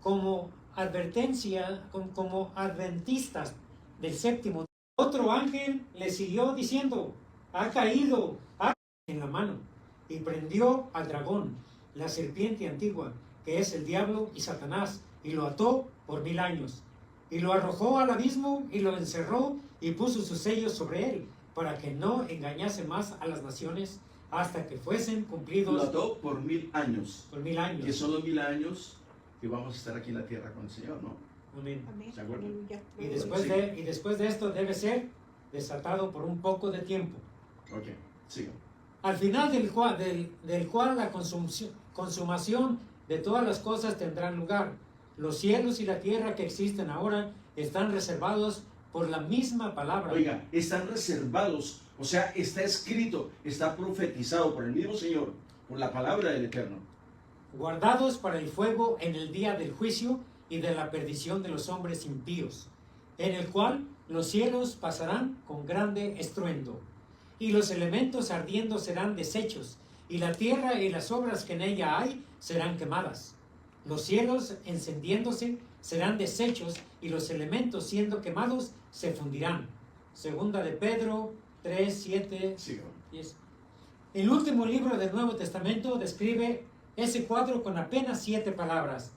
como advertencia, como adventistas del séptimo. Otro ángel le siguió diciendo: ha caído en la mano, y prendió al dragón, la serpiente antigua, que es el diablo y Satanás, y lo ató por 1000 años, y lo arrojó al abismo, y lo encerró, y puso sus sellos sobre él, para que no engañase más a las naciones, hasta que fuesen cumplidos. Lo ató por 1000 años. Por 1000 años. Que son los 1000 años que vamos a estar aquí en la tierra con el Señor, ¿no? Amén. ¿Se acuerdan? Y después de esto debe ser desatado por un poco de tiempo. Ok, sigan. Al final del cual la consumación de todas las cosas tendrá lugar. Los cielos y la tierra que existen ahora están reservados por la misma palabra. Oiga, están reservados, o sea, está escrito, está profetizado por el mismo Señor, por la palabra del Eterno. Guardados para el fuego en el día del juicio y de la perdición de los hombres impíos, en el cual los cielos pasarán con grande estruendo, y los elementos ardiendo serán deshechos, y la tierra y las obras que en ella hay serán quemadas. Los cielos encendiéndose serán deshechos, y los elementos siendo quemados se fundirán. Segunda de Pedro 3, 7, 10. El último libro del Nuevo Testamento describe ese cuadro con apenas 7 palabras.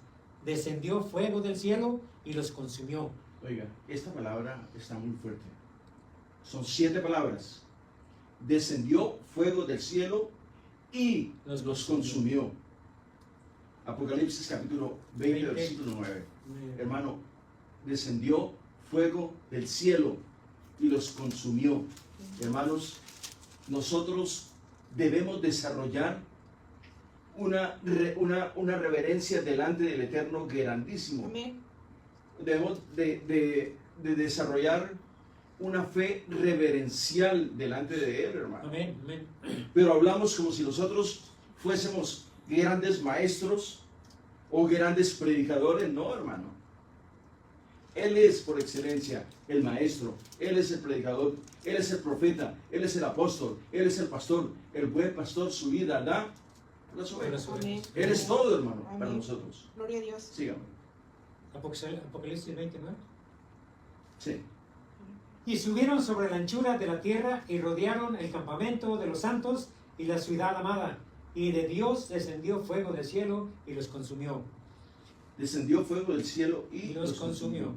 Descendió fuego del cielo y los consumió. Oiga, esta palabra está muy fuerte. Son 7 palabras. Descendió fuego del cielo y los consumió. Apocalipsis capítulo 20, versículo 9. Hermano, descendió fuego del cielo y los consumió. Hermanos, nosotros debemos desarrollar una reverencia delante del Eterno grandísimo. Amén. Debemos de desarrollar una fe reverencial delante de Él, hermano. Amén, amén. Pero hablamos como si nosotros fuésemos grandes maestros o grandes predicadores. No, hermano. Él es por excelencia el maestro, Él es el predicador, Él es el profeta, Él es el apóstol, Él es el pastor. El buen pastor su vida da por las ovejas. Amén. Él es todo, hermano, Amén. para nosotros. Gloria a Dios. Sígame. Apocalipsis 29. Sí. Y subieron sobre la anchura de la tierra y rodearon el campamento de los santos y la ciudad amada. Y de Dios descendió fuego del cielo y los consumió. Descendió fuego del cielo y los consumió.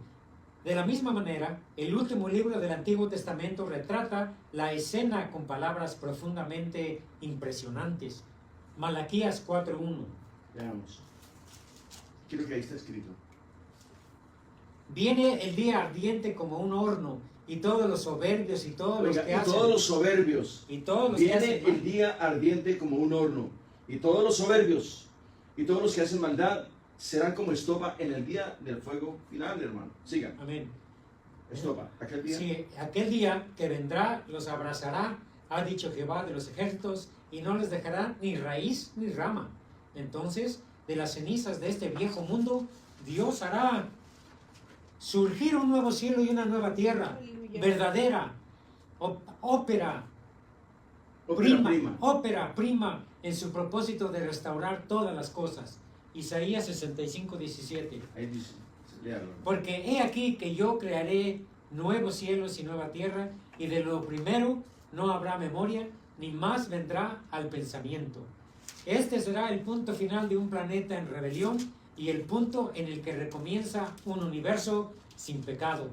De la misma manera, el último libro del Antiguo Testamento retrata la escena con palabras profundamente impresionantes. Malaquías 4:1. Veamos. Quiero que ahí está escrito. Viene el día ardiente como un horno, y todos los soberbios y todos los que hacen. Todos los soberbios. Y todos los Viene que hacen mal. el día ardiente como un horno. Y todos los soberbios y todos los que hacen maldad serán como estopa en el día del fuego final, hermano. Sigan. Amén. Estopa. Aquel día. Sí, aquel día que vendrá los abrazará, ha dicho Jehová de los ejércitos, y no les dejará ni raíz ni rama. Entonces, de las cenizas de este viejo mundo, Dios hará surgir un nuevo cielo y una nueva tierra, Aleluya. verdadera, ópera prima en su propósito de restaurar todas las cosas. Isaías 65:17. Ahí dice. Léalo. Porque he aquí que yo crearé nuevos cielos y nueva tierra, y de lo primero no habrá memoria, ni más vendrá al pensamiento. Este será el punto final de un planeta en rebelión y el punto en el que recomienza un universo sin pecado.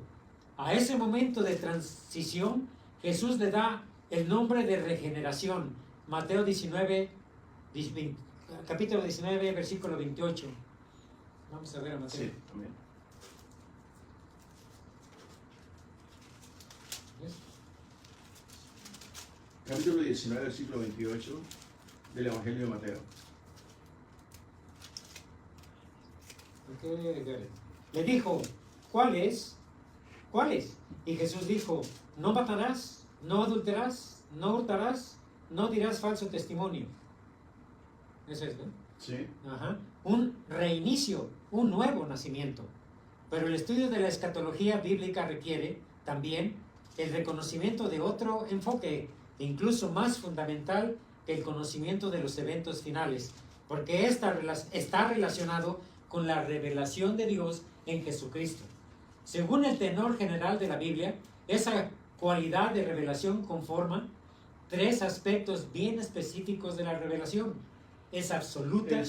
A ese momento de transición, Jesús le da el nombre de regeneración. Mateo 19, capítulo 19, versículo 28. Vamos a ver a Mateo. Sí, amén. Capítulo 19, versículo 28 del Evangelio de Mateo. Le dijo, ¿cuáles? Y Jesús dijo, no matarás, no adulterarás, no hurtarás, no dirás falso testimonio. Eso es, ¿no? Sí. Ajá. Un reinicio, un nuevo nacimiento. Pero el estudio de la escatología bíblica requiere también el reconocimiento de otro enfoque, incluso más fundamental que el conocimiento de los eventos finales, porque está relacionado con la revelación de Dios en Jesucristo. Según el tenor general de la Biblia, esa cualidad de revelación conforma tres aspectos bien específicos de la revelación. Es absoluta.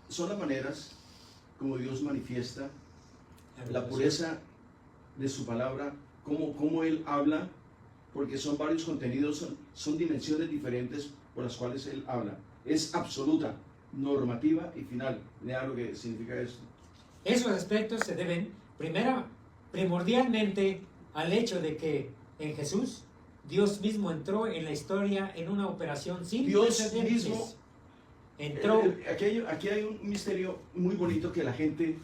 Son las maneras como Dios manifiesta la pureza de su palabra, cómo Él habla, porque son varios contenidos, son dimensiones diferentes por las cuales Él habla. Es absoluta, normativa y final. Lea lo que significa esto. Esos aspectos se deben primordialmente al hecho de que en Jesús Dios mismo entró en la historia en una operación sin precedentes. Mismo entró. Aquí hay un misterio muy bonito que la gente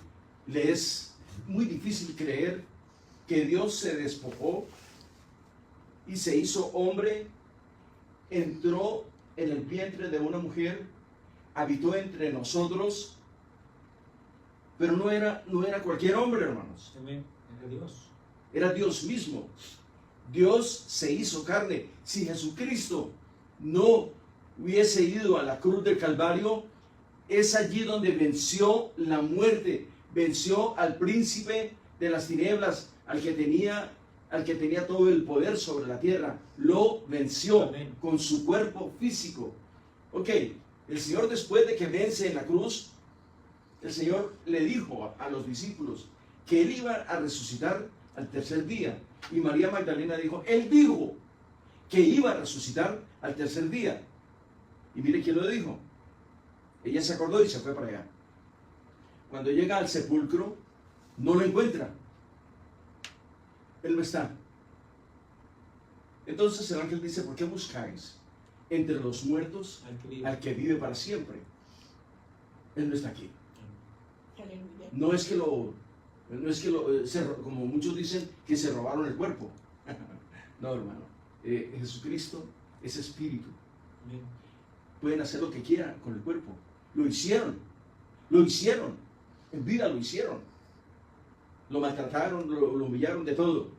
le es muy difícil creer, que Dios se despojó y se hizo hombre, entró en el vientre de una mujer, habitó entre nosotros, pero no era cualquier hombre, hermanos. Era Dios. Era Dios mismo. Dios se hizo carne. Si Jesucristo no hubiese ido a la cruz del Calvario, es allí donde venció la muerte, venció al príncipe de las tinieblas, al que tenía todo el poder sobre la tierra. Lo venció. Amén. Con su cuerpo físico. Ok, el Señor, después de que vence en la cruz, el Señor le dijo a los discípulos que Él iba a resucitar al tercer día. Y María Magdalena dijo, Él dijo que iba a resucitar al tercer día. Y mire quién lo dijo. Ella se acordó y se fue para allá. Cuando llega al sepulcro, no lo encuentra. Él no está. Entonces el ángel dice, ¿por qué buscáis entre los muertos al que vive para siempre? Él no está aquí. No es que como muchos dicen, que se robaron el cuerpo. No, hermano. Jesucristo es espíritu. Pueden hacer lo que quieran con el cuerpo. Lo hicieron. En vida lo hicieron. Lo maltrataron, lo humillaron, de todo.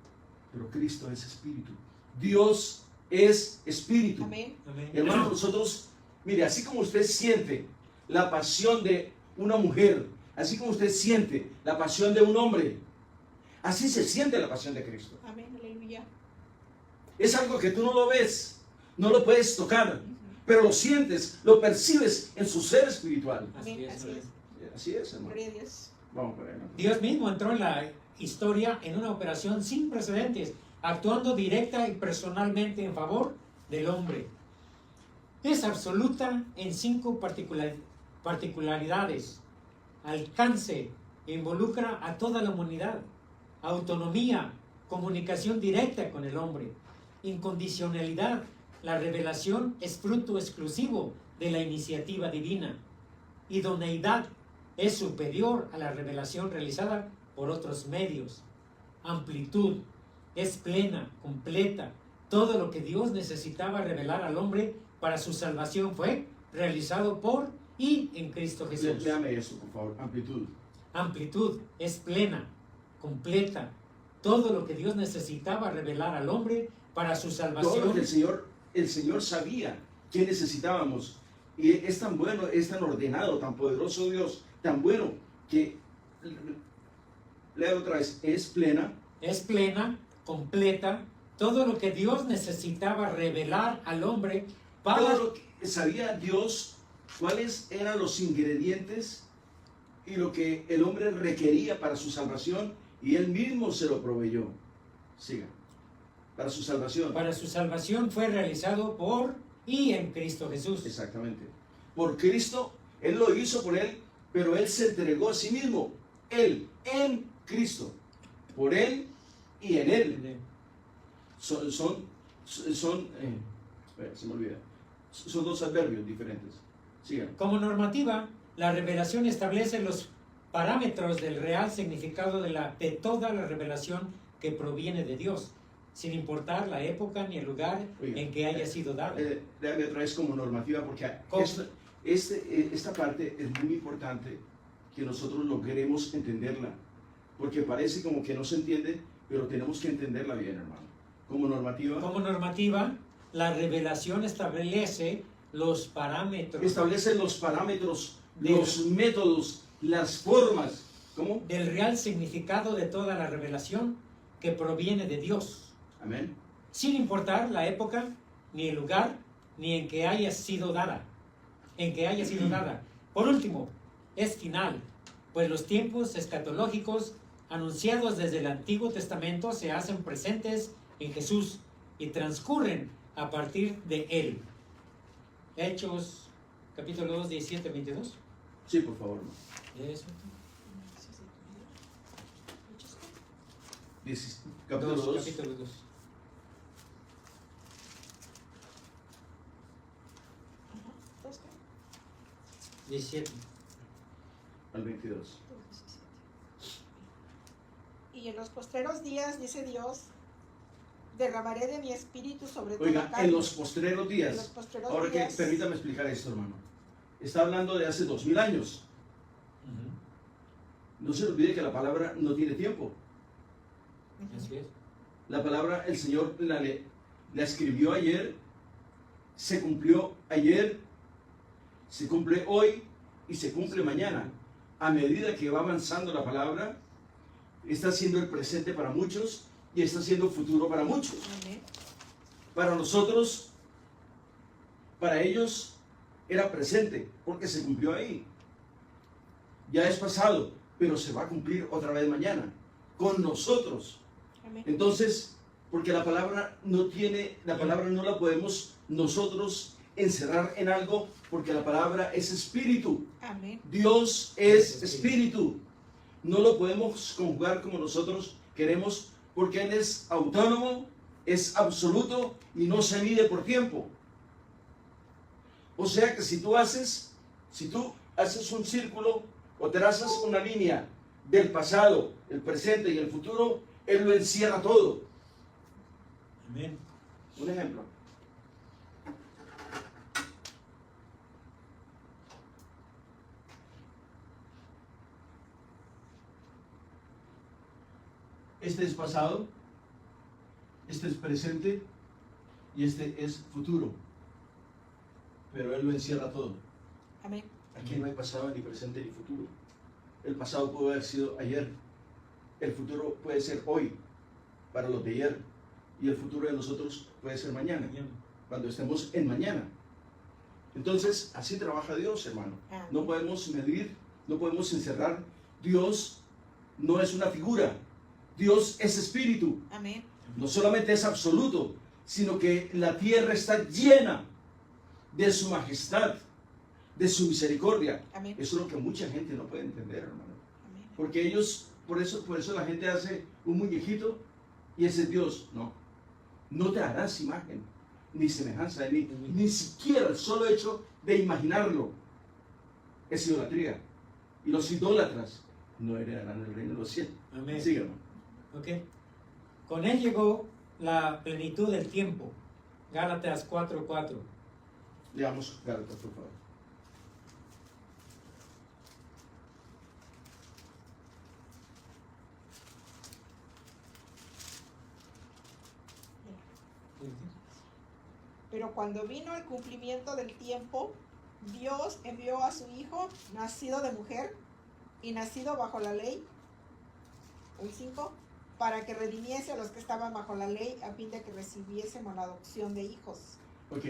Pero Cristo es espíritu. Dios es espíritu. Amén. Hermano, nosotros, mire, así como usted siente la pasión de una mujer, así como usted siente la pasión de un hombre, así se siente la pasión de Cristo. Amén, aleluya. Es algo que tú no lo ves, no lo puedes tocar, pero lo sientes, lo percibes en su ser espiritual. Amén, Así es, hermano. Gloria a Dios. Vamos por ahí, ¿no? Dios mismo entró en la historia en una operación sin precedentes, actuando directa y personalmente en favor del hombre. Es absoluta en 5 particularidades. Alcance, involucra a toda la humanidad. Autonomía, comunicación directa con el hombre. Incondicionalidad, la revelación es fruto exclusivo de la iniciativa divina. Idoneidad, es superior a la revelación realizada por otros medios. Amplitud, es plena, completa. Todo lo que Dios necesitaba revelar al hombre para su salvación fue realizado por y en Cristo Jesús. Léame eso, por favor. Amplitud. Amplitud, es plena, completa. Todo lo que Dios necesitaba revelar al hombre para su salvación. Todo lo que el Señor sabía que necesitábamos. Y es tan bueno, es tan ordenado, tan poderoso Dios, tan bueno que, lea otra vez, es plena. Es plena, completa, todo lo que Dios necesitaba revelar al hombre para... Todo lo que sabía Dios, cuáles eran los ingredientes y lo que el hombre requería para su salvación, y Él mismo se lo proveyó. Siga. Para su salvación. Para su salvación fue realizado por y en Cristo Jesús. Exactamente. Por Cristo, Él lo hizo por Él, pero Él se entregó a sí mismo. Él, en Cristo. Por Él y en Él. Se me olvida. Son 2 adverbios diferentes. Sigan. Como normativa, la revelación establece los parámetros del real significado de toda la revelación que proviene de Dios, sin importar la época ni el lugar en que haya sido dada. Déjame otra vez como normativa, porque esta parte es muy importante que nosotros logremos entenderla, porque parece como que no se entiende, pero tenemos que entenderla bien, hermano. Como normativa. Como normativa, la revelación establece los parámetros. Establece los parámetros los métodos, las formas, ¿cómo? del real significado de toda la revelación que proviene de Dios, Amén. sin importar la época, ni el lugar, ni en que haya sido dada. Por último, es final, pues los tiempos escatológicos anunciados desde el Antiguo Testamento se hacen presentes en Jesús y transcurren a partir de Él. Hechos, capítulo 2, 17, 22. Sí, por favor. Eso. Capítulo 2. Capítulo 2. Ajá. 17. Al 22. Y en los postreros días, dice Dios, derramaré de mi espíritu sobre toda Oiga, carne. en los postreros días. En los postreros Ahora que días. permítame explicar esto, hermano. Está hablando de hace 2000 años. No se olvide que la palabra no tiene tiempo. Así es. La palabra el Señor la escribió ayer, se cumplió ayer, se cumple hoy y se cumple mañana. A medida que va avanzando la palabra, está siendo el presente para muchos y está siendo futuro para muchos. Amén. Para nosotros, para ellos, era presente porque se cumplió ahí. Ya es pasado, pero se va a cumplir otra vez mañana con nosotros. Amén. Entonces, porque la palabra no la podemos nosotros encerrar en algo, porque la palabra es espíritu. Amén. Dios es espíritu. No lo podemos conjugar como nosotros queremos, porque Él es autónomo, es absoluto y no se mide por tiempo. O sea que si tú haces un círculo o trazas una línea del pasado, el presente y el futuro, Él lo encierra todo. Amén. Un ejemplo. Este es pasado, este es presente y este es futuro. Pero Él lo encierra todo. Amén. Aquí no hay pasado, ni presente, ni futuro. El pasado puede haber sido ayer. El futuro puede ser hoy, para los de ayer. Y el futuro de nosotros puede ser mañana, cuando estemos en mañana. Entonces, así trabaja Dios, hermano. No podemos medir, no podemos encerrar. Dios no es una figura. Dios es espíritu. Amén. No solamente es absoluto, sino que la tierra está llena de su majestad, de su misericordia. Amén. Eso es lo que mucha gente no puede entender, hermano. Amén. Porque ellos, por eso la gente hace un muñequito y ese es Dios. No te harás imagen ni semejanza de mí. Ni siquiera el solo hecho de imaginarlo es idolatría. Y los idólatras no heredarán el reino de los cielos. Amén. Sí, hermano. Ok. Con Él llegó la plenitud del tiempo. Gálatas 4:4. Leamos Gálatas, por favor. Pero cuando vino el cumplimiento del tiempo, Dios envió a su Hijo, nacido de mujer y nacido bajo la ley, el 5, para que redimiese a los que estaban bajo la ley, a fin de que recibiésemos la adopción de hijos. Ok.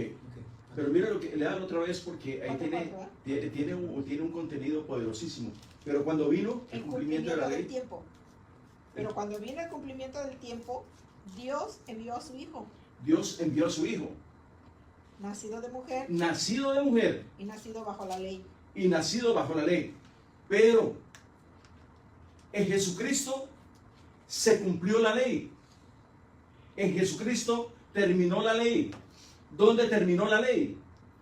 Pero mira lo que le dan otra vez, porque ahí ¿Cuánto? tiene un contenido poderosísimo. Pero cuando vino el cumplimiento de la del ley, tiempo. Pero cuando vino el cumplimiento del tiempo, Dios envió a su Hijo, Dios envió a su Hijo, nacido de mujer nacido de mujer y nacido bajo la ley. y nacido bajo la ley. Pero en Jesucristo se cumplió la ley. En Jesucristo terminó la ley. ¿Dónde terminó la ley?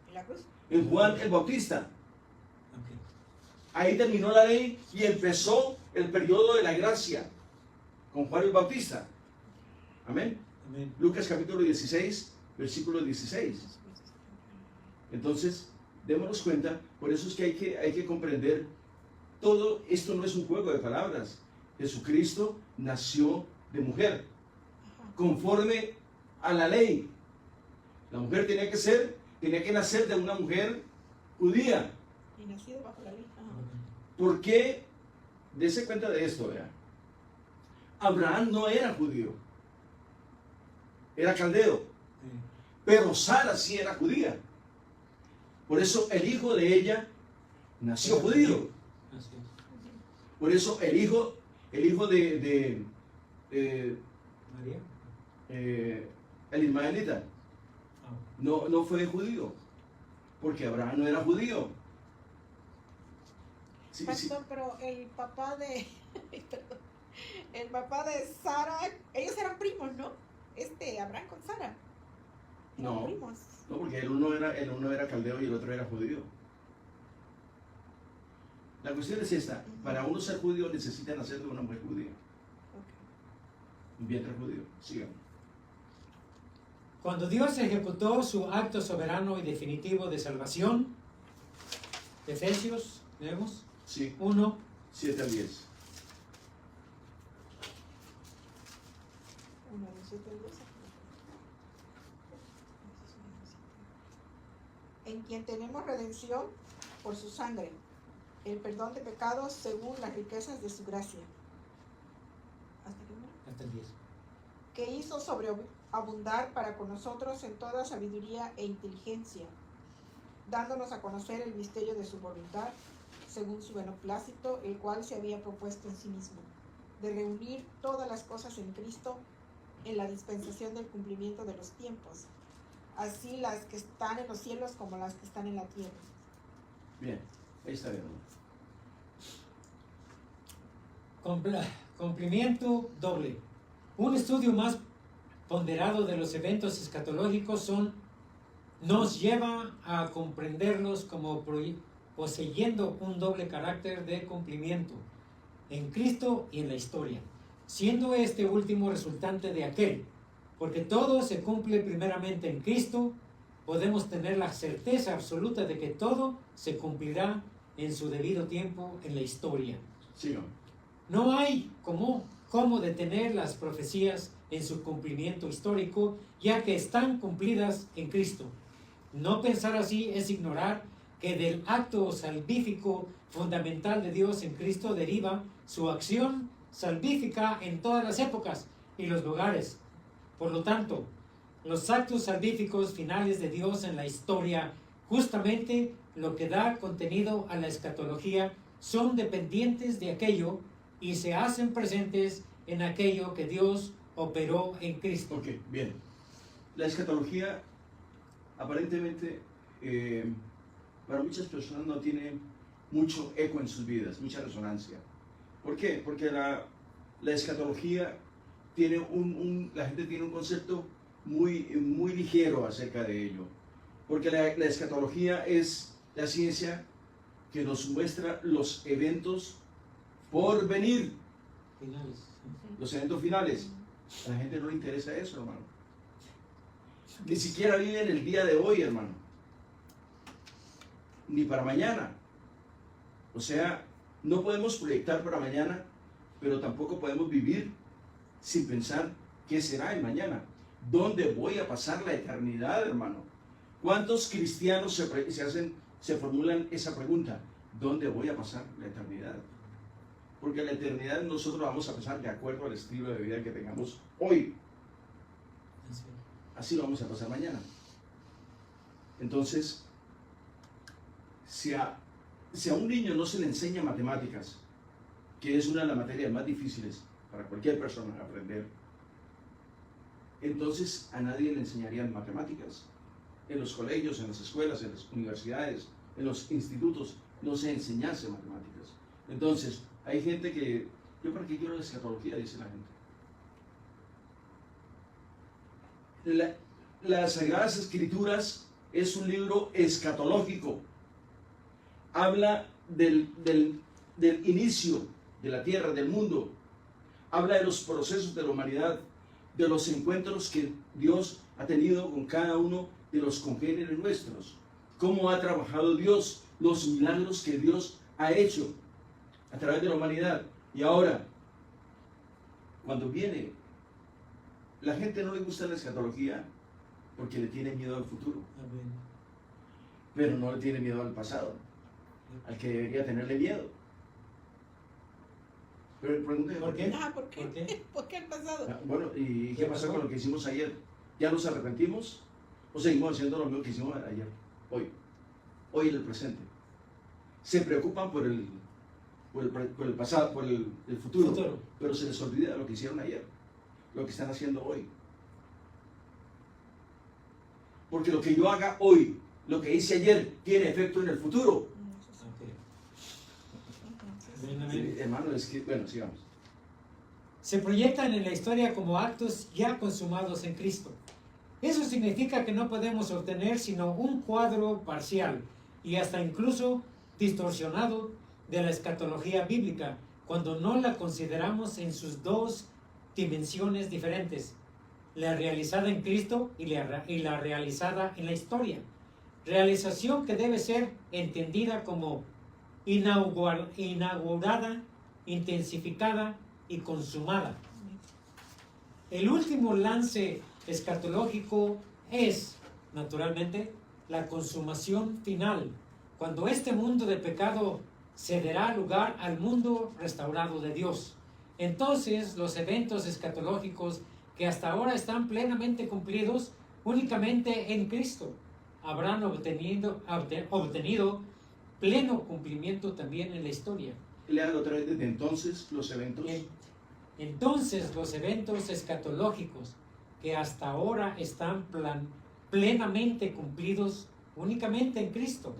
¿En la cruz? En Juan el Bautista. Ok. Ahí terminó la ley y empezó el periodo de la gracia con Juan el Bautista. Amén. Amén. Lucas capítulo 16, versículo 16. Entonces, démonos cuenta, por eso es que hay que comprender, todo esto no es un juego de palabras. Jesucristo nació de mujer, conforme a la ley. La mujer tenía que nacer de una mujer judía, Y nacido bajo la ley. Ajá. ¿Por qué? Dese cuenta de esto, vea. Abraham no era judío, era caldeo, pero Sara sí era judía. Por eso el hijo de ella nació judío. Así es. Por eso el hijo de María. el ismaelita Ah, no fue judío, porque Abraham no era judío. Sí, sí. Pastor, pero el papá de perdón, el papá de Sara, ellos eran primos, ¿no? Abraham con Sara. Eran No, primos. no, porque el uno era caldeo y el otro era judío. La cuestión es esta: para uno ser judío necesita nacer de una mujer judía, Ok. un vientre judío. Sigamos. Cuando Dios ejecutó su acto soberano y definitivo de salvación, Efesios, leemos, Sí, 1, 7 al 10. 1, 7, 12. En quien tenemos redención por su sangre, el perdón de pecados según las riquezas de su gracia. ¿Hasta qué número? hasta el 10. Que hizo sobreabundar para con nosotros en toda sabiduría e inteligencia, dándonos a conocer el misterio de su voluntad, según su beneplácito, el cual se había propuesto en sí mismo, de reunir todas las cosas en Cristo en la dispensación del cumplimiento de los tiempos, así las que están en los cielos como las que están en la tierra. Bien, ahí está bien. Cumplimiento doble. Un estudio más ponderado de los eventos escatológicos nos lleva a comprenderlos como poseyendo un doble carácter de cumplimiento en Cristo y en la historia, siendo este último resultante de aquel, porque todo se cumple primeramente en Cristo. Podemos tener la certeza absoluta de que todo se cumplirá en su debido tiempo en la historia. Sigamos. No hay cómo detener las profecías en su cumplimiento histórico, ya que están cumplidas en Cristo. No pensar así es ignorar que del acto salvífico fundamental de Dios en Cristo deriva su acción salvífica en todas las épocas y los lugares. Por lo tanto, los actos salvíficos finales de Dios en la historia, justamente lo que da contenido a la escatología, son dependientes de aquello y se hacen presentes en aquello que Dios operó en Cristo. Ok, bien. La escatología aparentemente para muchas personas no tiene mucho eco en sus vidas, mucha resonancia. ¿Por qué? Porque la escatología tiene la gente tiene un concepto muy ligero acerca de ello. Porque la escatología es la ciencia que nos muestra los eventos por venir, Finales. los eventos finales. A la gente no le interesa eso, hermano. Ni siquiera vive en el día de hoy, hermano. Ni para mañana. O sea, no podemos proyectar para mañana, pero tampoco podemos vivir sin pensar qué será el mañana. ¿Dónde voy a pasar la eternidad, hermano? ¿Cuántos cristianos se formulan esa pregunta? ¿Dónde voy a pasar la eternidad? Porque la eternidad nosotros vamos a pasar de acuerdo al estilo de vida que tengamos hoy. Así lo vamos a pasar mañana. Entonces, si a un niño no se le enseña matemáticas, que es una de las materias más difíciles para cualquier persona aprender, entonces a nadie le enseñarían matemáticas. En los colegios, en las escuelas, en las universidades, en los institutos, no se enseñase matemáticas. Entonces, hay gente que, ¿yo para qué quiero la escatología?, dice la gente. Las Sagradas Escrituras es un libro escatológico. Habla del inicio de la tierra, del mundo. Habla de los procesos de la humanidad, de los encuentros que Dios ha tenido con cada uno de los congéneres nuestros. Cómo ha trabajado Dios, los milagros que Dios ha hecho a través de la humanidad. Y ahora, cuando viene, la gente no le gusta la escatología porque le tiene miedo al futuro, Amén. pero no le tiene miedo al pasado. al que debería tenerle miedo. Pero pregúnteme ¿Por qué? ¿Por qué? ¿Por qué? ¿Por qué el pasado? Bueno, ¿y ¿Qué qué pasó pasó? con lo que hicimos ayer? ¿Ya nos arrepentimos? ¿O seguimos haciendo lo mismo que hicimos ayer? Hoy en el presente. Se preocupan por el pasado, por el futuro, pero se les olvida lo que hicieron ayer, lo que están haciendo hoy. Porque lo que yo haga hoy, lo que hice ayer, tiene efecto en el futuro. Sí, hermano, es que, bueno, sigamos. Se proyectan en la historia como actos ya consumados en Cristo. Eso significa que no podemos obtener sino un cuadro parcial y hasta incluso distorsionado de la escatología bíblica cuando no la consideramos en sus dos dimensiones diferentes, la realizada en Cristo y la realizada en la historia. Realización que debe ser entendida como inaugurada, intensificada y consumada. El último lance escatológico es, naturalmente, la consumación final, cuando este mundo de pecado cederá lugar al mundo restaurado de Dios. Entonces, los eventos escatológicos que hasta ahora están plenamente cumplidos únicamente en Cristo habrán obtenido pleno cumplimiento también en la historia. Lean otra vez desde entonces los eventos. Entonces los eventos escatológicos que hasta ahora están plenamente cumplidos únicamente en Cristo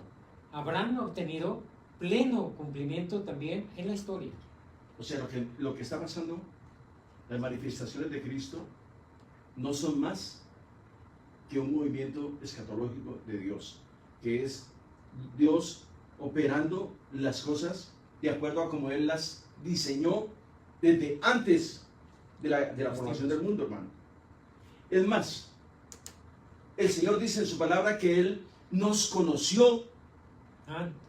habrán obtenido pleno cumplimiento también en la historia. O sea, lo que está pasando, las manifestaciones de Cristo no son más que un movimiento escatológico de Dios, que es Dios operando las cosas de acuerdo a como Él las diseñó desde antes de la formación del mundo, hermano. Es más, el Señor dice en su palabra que Él nos conoció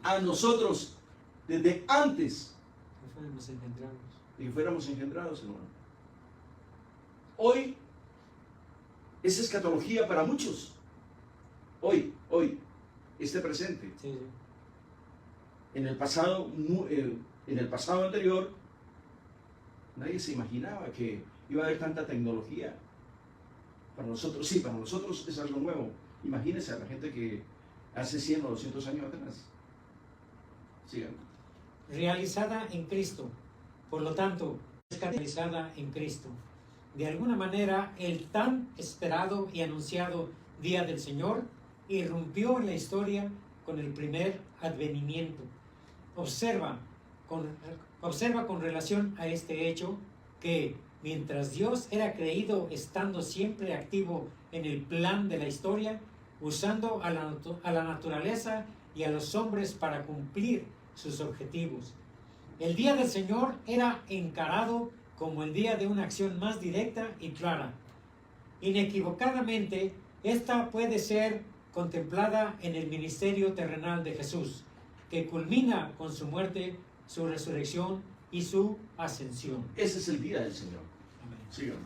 a nosotros desde antes de que fuéramos engendrados, hermano. Hoy es escatología para muchos. Hoy, este presente. Sí, sí. En el pasado anterior, nadie se imaginaba que iba a haber tanta tecnología. Para nosotros, sí, para nosotros es algo nuevo. Imagínense a la gente que hace 100 o 200 años atrás. Sigan. Realizada en Cristo. Por lo tanto, es realizada en Cristo. De alguna manera, el tan esperado y anunciado Día del Señor irrumpió en la historia con el primer advenimiento. Observa con relación a este hecho que mientras Dios era creído estando siempre activo en el plan de la historia, usando a la naturaleza y a los hombres para cumplir sus objetivos. El día del Señor era encarado como el día de una acción más directa y clara. Inequivocadamente, esta puede ser contemplada en el ministerio terrenal de Jesús, que culmina con su muerte, su resurrección y su ascensión. Ese es el día del Señor. Amén. Sigan.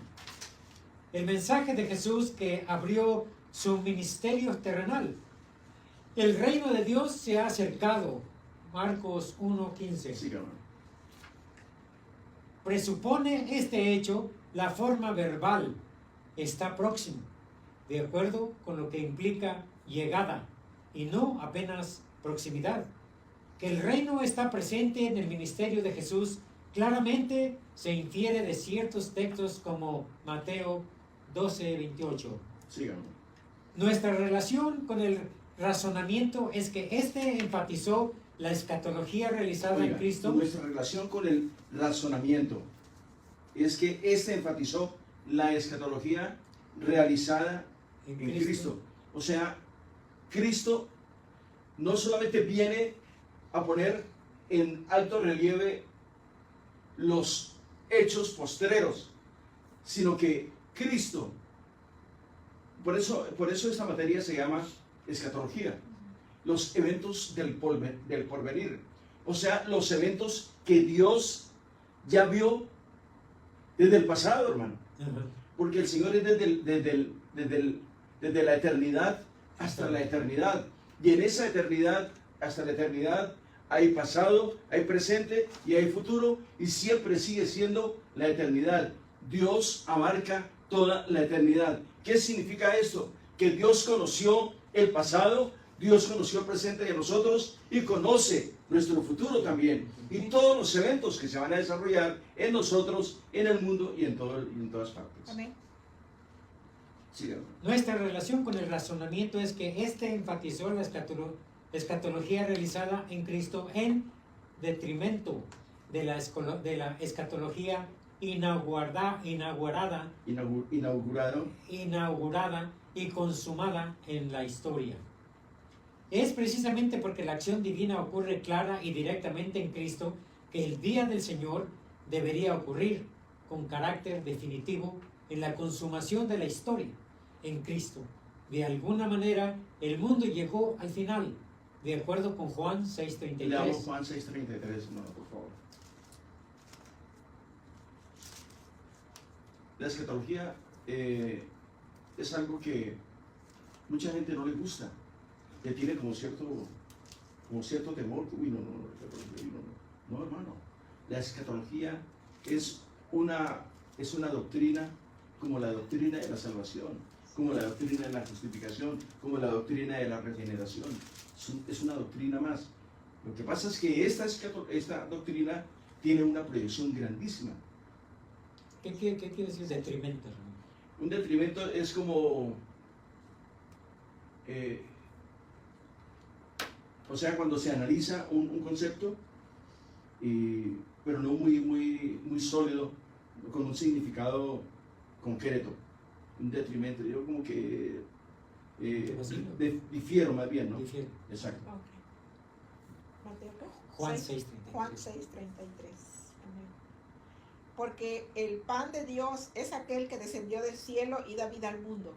El mensaje de Jesús que abrió su ministerio terrenal. El reino de Dios se ha acercado. Marcos 1:15. Sigan. Presupone este hecho la forma verbal. Está próximo, de acuerdo con lo que implica llegada y no apenas proximidad. Que el reino está presente en el ministerio de Jesús claramente se infiere de ciertos textos como Mateo 12:28. Sigan. Nuestra relación con el razonamiento es que este enfatizó la escatología realizada en Cristo. Nuestra relación con el razonamiento es que este enfatizó la escatología realizada en Cristo. O sea, Cristo no solamente viene a poner en alto relieve los hechos postreros, sino que Cristo, por eso esta materia se llama escatología, los eventos del porvenir, o sea, los eventos que Dios ya vio desde el pasado, hermano, porque el Señor es desde la eternidad hasta la eternidad, y en esa eternidad hasta la eternidad hay pasado, hay presente y hay futuro, y siempre sigue siendo la eternidad. Dios abarca toda la eternidad. ¿Qué significa esto? Que Dios conoció el pasado, Dios conoció el presente de nosotros y conoce nuestro futuro también. Y todos los eventos que se van a desarrollar en nosotros, en el mundo y en todas partes. Amén. Sí, hermano. Nuestra relación con el razonamiento es que este enfatizó la escatología realizada en Cristo en detrimento de la escatología inaugurada y consumada en la historia. Es precisamente porque la acción divina ocurre clara y directamente en Cristo que el día del Señor debería ocurrir con carácter definitivo en la consumación de la historia en Cristo. De alguna manera, el mundo llegó al final, de acuerdo con Juan 6:33. Leamos Juan 6:33, hermano, por favor. La escatología es algo que mucha gente no le gusta, le tiene como cierto temor. Uy, no, hermano. La escatología es una doctrina como la doctrina de la salvación, como la doctrina de la justificación, como la doctrina de la regeneración. Es una doctrina más. Lo que pasa es que esta doctrina tiene una proyección grandísima. ¿Qué quiere decir detrimento, hermano? Un detrimento es como, o sea, cuando se analiza un concepto, pero no muy sólido, con un significado concreto. Un detrimento, yo como que difiero más bien, ¿no? Difiero. Exacto. Okay. Mateo, ¿qué? Juan 6:33. Juan 6:33. Amén. Porque el pan de Dios es aquel que descendió del cielo y da vida al mundo.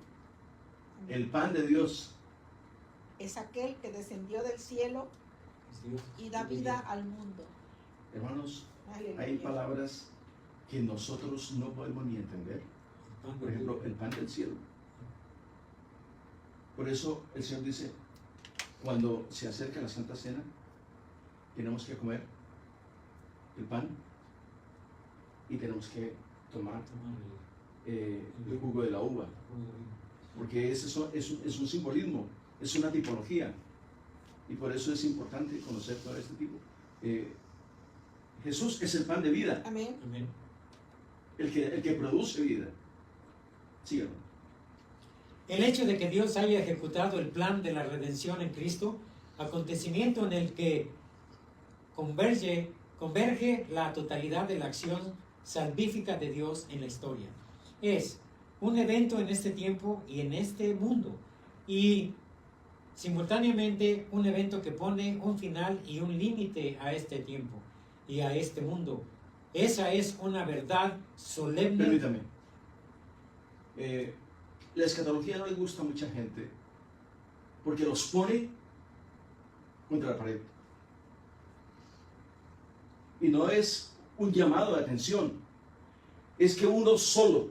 Amén. El pan de Dios. Es aquel que descendió del cielo Es Dios. y da vida al mundo. Hermanos, Aleluya. hay palabras que nosotros no podemos ni entender. Por ejemplo, el pan del cielo. Por eso el Señor dice, cuando se acerca la Santa Cena, tenemos que comer el pan y tenemos que tomar el jugo de la uva, porque es un simbolismo, es una tipología, y por eso es importante conocer todo este tipo. Jesús es el pan de vida, Amén. Amén. el que produce vida. Síganlo. El hecho de que Dios haya ejecutado el plan de la redención en Cristo, acontecimiento en el que converge la totalidad de la acción salvífica de Dios en la historia. Es un evento en este tiempo y en este mundo, y simultáneamente un evento que pone un final y un límite a este tiempo y a este mundo. Esa es una verdad solemne. Permítame. La escatología no le gusta a mucha gente porque los pone contra la pared. Y no es un llamado de atención, es que uno solo,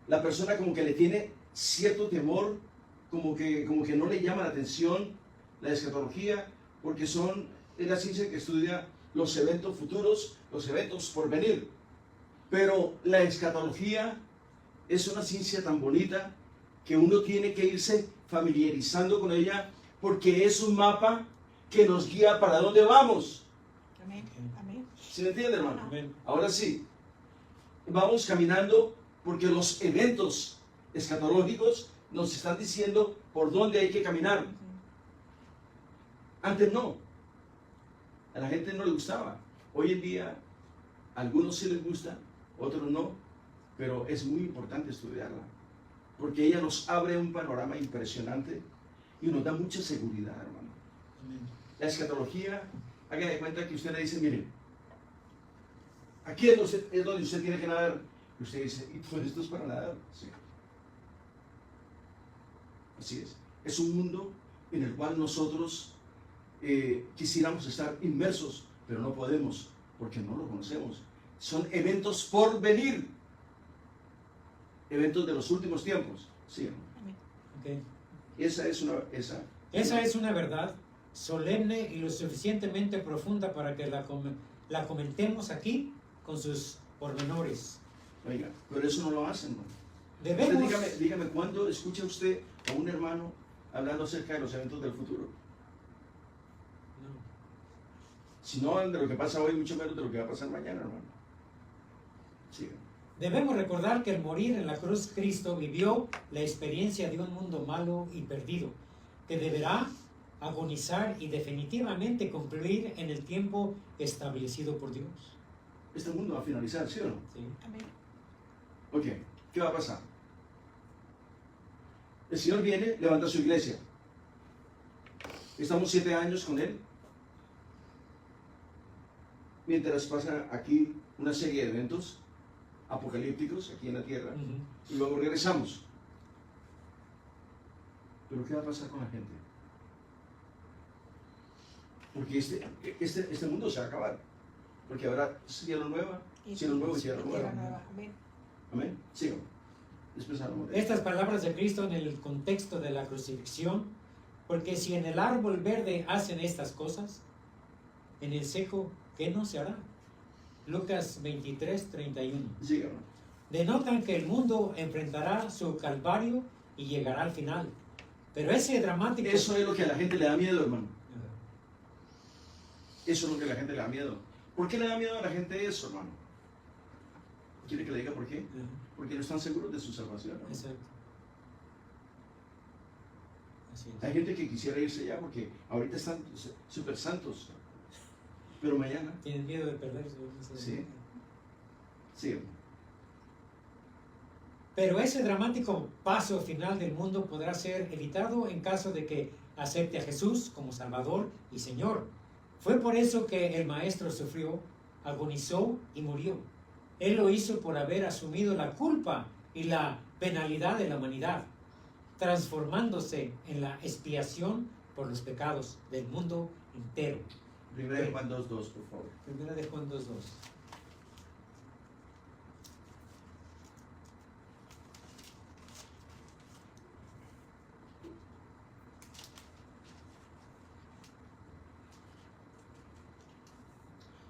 la persona como que le tiene cierto temor, como que no le llama la atención la escatología, porque es la ciencia que estudia los eventos futuros, los eventos por venir. Pero la escatología es una ciencia tan bonita que uno tiene que irse familiarizando con ella, porque es un mapa que nos guía para dónde vamos. Amén. Amén. ¿Sí me entiende, hermano? Amén. Ahora sí, vamos caminando porque los eventos escatológicos nos están diciendo por dónde hay que caminar. Antes no. A la gente no le gustaba. Hoy en día, a algunos sí les gusta, otros no, pero es muy importante estudiarla, porque ella nos abre un panorama impresionante y nos da mucha seguridad, hermano. Amén. La escatología, hagan de cuenta que usted le dice, mire, aquí es donde usted tiene que nadar. Y usted dice, ¿y pues esto es para nadar? Sí. Así es. Es un mundo en el cual nosotros quisiéramos estar inmersos, pero no podemos, porque no lo conocemos. Son eventos por venir. Eventos de los últimos tiempos. Sí. Okay. Esa es una Esa es una verdad solemne y lo suficientemente profunda para que la comentemos aquí con sus pormenores. Oiga, pero eso no lo hacen, hermano. Debemos, Dígame, ¿cuándo escucha usted a un hermano hablando acerca de los eventos del futuro? No. Si no hablan de lo que pasa hoy, mucho menos de lo que va a pasar mañana, hermano. Sí. Debemos recordar que al morir en la cruz, Cristo vivió la experiencia de un mundo malo y perdido, que deberá agonizar y definitivamente concluir en el tiempo establecido por Dios. Este mundo va a finalizar, ¿sí o no? ¿Sí? Amén. Ok, ¿qué va a pasar? El Señor viene, levanta su iglesia. Estamos 7 años con Él. Mientras pasa aquí una serie de eventos apocalípticos aquí en la tierra. Y luego regresamos. Pero ¿qué va a pasar con la gente? Porque este mundo se va a acabar. Porque habrá cielo nuevo y tierra nueva. Amén. Amén. Sigo. Después hablamos de Estas palabras de Cristo en el contexto de la crucifixión, porque si en el árbol verde hacen estas cosas, en el seco, ¿qué no se hará? Lucas 23, 31. Siga. Denotan que el mundo enfrentará su calvario y llegará al final. Pero ese dramático... Eso es lo que a la gente le da miedo, hermano. Eso es lo que a la gente le da miedo. ¿Por qué le da miedo a la gente eso, hermano? ¿Quiere que le diga por qué? Porque no están seguros de su salvación, ¿no? Exacto. Así es. Hay gente que quisiera irse ya porque ahorita están súper santos, pero mañana, Tienen miedo de perderse. Sí. sí, Pero ese dramático paso final del mundo podrá ser evitado en caso de que acepte a Jesús como Salvador y Señor. Fue por eso que el Maestro sufrió, agonizó y murió. Él lo hizo por haber asumido la culpa y la penalidad de la humanidad, transformándose en la expiación por los pecados del mundo entero. Primera de Juan 2.2, por favor. Primera de Juan 2.2.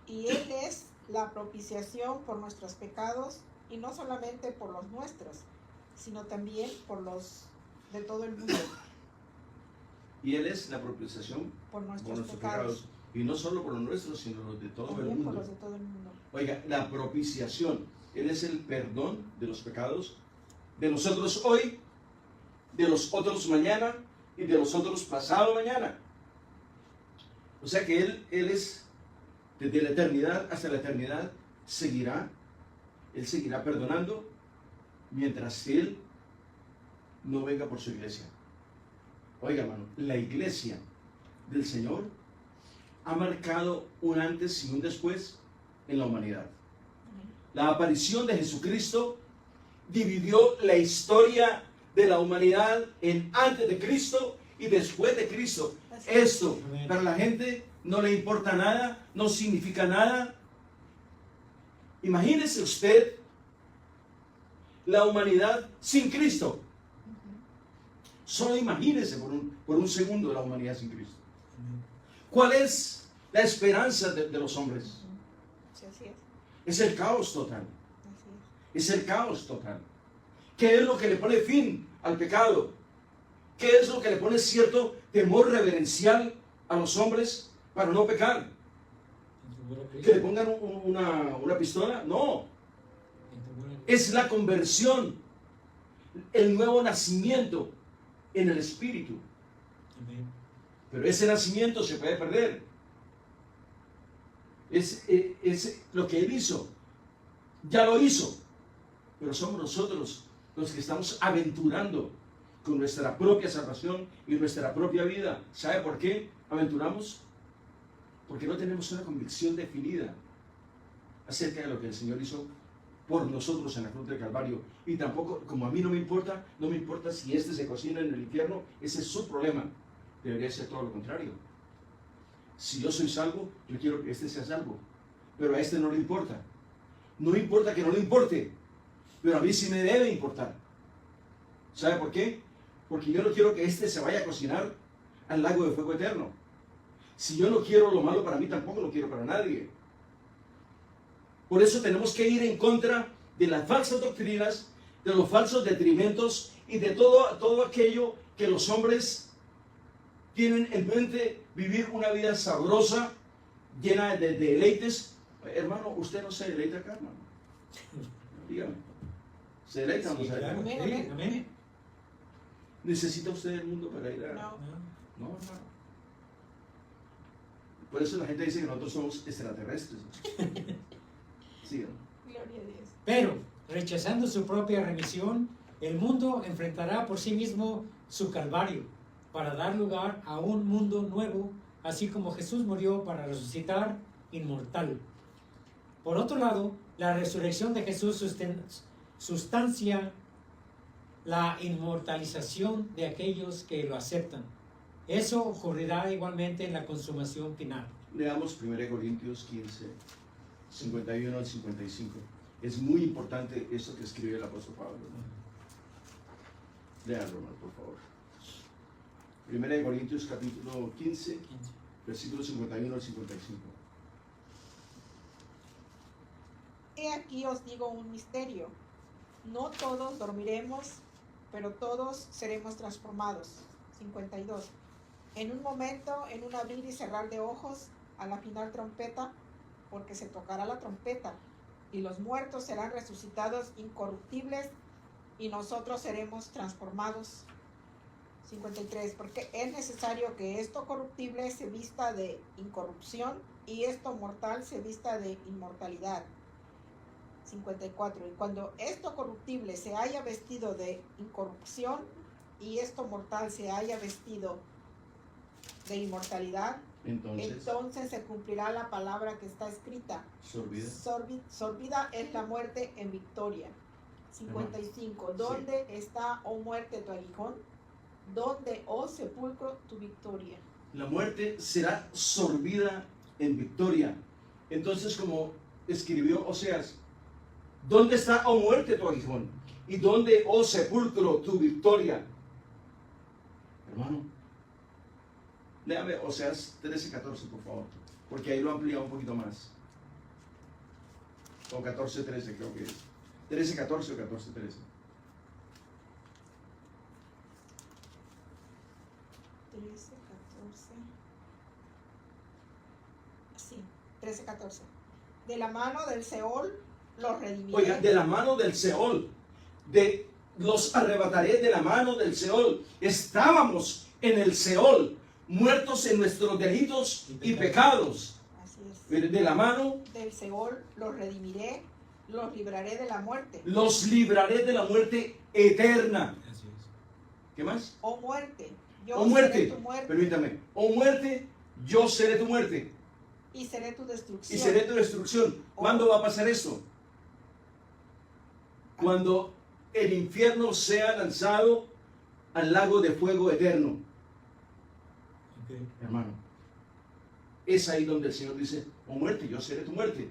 Y Él es la propiciación por nuestros pecados, y no solamente por los nuestros, sino también por los de todo el mundo, Y Él es la propiciación por por nuestros nuestros pecados, pecados. Y no solo por los nuestros, sino los de todo el también por mundo. los de todo el mundo. Oiga, la propiciación. Él es el perdón de los pecados de nosotros hoy, de los otros mañana y de los otros pasado mañana. O sea que Él es, desde la eternidad hasta la eternidad, Él seguirá perdonando mientras Él no venga por su iglesia. Oiga, hermano, la iglesia del Señor ha marcado un antes y un después en la humanidad. La aparición de Jesucristo dividió la historia de la humanidad en antes de Cristo y después de Cristo. Esto Amén. para la gente no le importa nada, no significa nada. Imagínese usted la humanidad sin Cristo. Solo imagínese por un segundo la humanidad sin Cristo. ¿Cuál es la esperanza de los hombres? Sí, así es. Es el caos total. Así Es el caos total. ¿Qué es lo que le pone fin al pecado? ¿Qué es lo que le pone cierto temor reverencial a los hombres para no pecar? ¿Que le pongan una pistola? No. Es la conversión, el nuevo nacimiento en el Espíritu. Amén. Pero ese nacimiento se puede perder. Es lo que Él hizo. Ya lo hizo. Pero somos nosotros los que estamos aventurando con nuestra propia salvación y nuestra propia vida. ¿Sabe por qué aventuramos? Porque no tenemos una convicción definida acerca de lo que el Señor hizo por nosotros en la cruz del Calvario. Y tampoco, como a mí no me importa si este se cocina en el infierno, ese es su problema. Debería ser todo lo contrario. Si yo soy salvo, yo quiero que este sea salvo. Pero a este no le importa. No importa que no le importe, pero a mí sí me debe importar. ¿Sabe por qué? Porque yo no quiero que este se vaya a cocinar al lago de fuego eterno. Si yo no quiero lo malo para mí, tampoco lo quiero para nadie. Por eso tenemos que ir en contra de las falsas doctrinas, de los falsos detrimentos y de todo aquello que los hombres tienen en mente, vivir una vida sabrosa, llena de deleites. Hermano, usted no se deleita acá, hermano. Dígame. ¿Se deleita o no Sí, se deleita? claro. Amén, Sí, amén. amén. ¿Necesita usted el mundo para ir a...? No. No, hermano. Por eso la gente dice que nosotros somos extraterrestres. Sí, ¿no? Gloria a Dios. Pero, rechazando su propia remisión, el mundo enfrentará por sí mismo su calvario para dar lugar a un mundo nuevo, así como Jesús murió para resucitar inmortal. Por otro lado, la resurrección de Jesús sustancia la inmortalización de aquellos que lo aceptan. Eso ocurrirá igualmente en la consumación final. Leamos 1 Corintios 15, 51 al 55. Es muy importante esto que escribe el apóstol Pablo. Léanlo, hermano, por favor. 1 Corintios capítulo 15, versículos 51 al 55. He aquí os digo un misterio. No todos dormiremos, pero todos seremos transformados. 52. En un momento, en un abrir y cerrar de ojos, a la final trompeta, porque se tocará la trompeta, y los muertos serán resucitados incorruptibles, y nosotros seremos transformados. 53. Porque es necesario que esto corruptible se vista de incorrupción, y esto mortal se vista de inmortalidad. 54. Y cuando esto corruptible se haya vestido de incorrupción y esto mortal se haya vestido de inmortalidad, entonces se cumplirá la palabra que está escrita. Sorbida. Sorbida es la muerte en victoria. 55. ¿Dónde está, oh muerte, tu aguijón? ¿Dónde, oh sepulcro, tu victoria? La muerte será sorbida en victoria. Entonces, como escribió Oseas, ¿dónde está, oh muerte, tu aguijón? ¿Y dónde, oh sepulcro, tu victoria? Hermano, léame Oseas 13:14, por favor, porque ahí lo amplía un poquito más. O 14:13 creo que es. 13:14 o 14:13. 13, 14. Sí, 13, 14. De la mano del Seol los redimiré. Oiga, de la mano del Seol, los arrebataré de la mano del Seol. Estábamos en el Seol, muertos en nuestros delitos y pecados. Así es. De la mano, Del Seol los redimiré, los libraré de la muerte. los libraré de la muerte eterna. Así es. ¿Qué más? Oh muerte, yo Oh seré muerte, tu muerte permítame. Oh muerte, yo seré tu muerte y seré tu destrucción. y seré tu destrucción. ¿Cuándo va a pasar esto? Cuando el infierno sea lanzado al lago de fuego eterno. Ok. Hermano, es ahí donde el Señor dice, oh muerte, yo seré tu muerte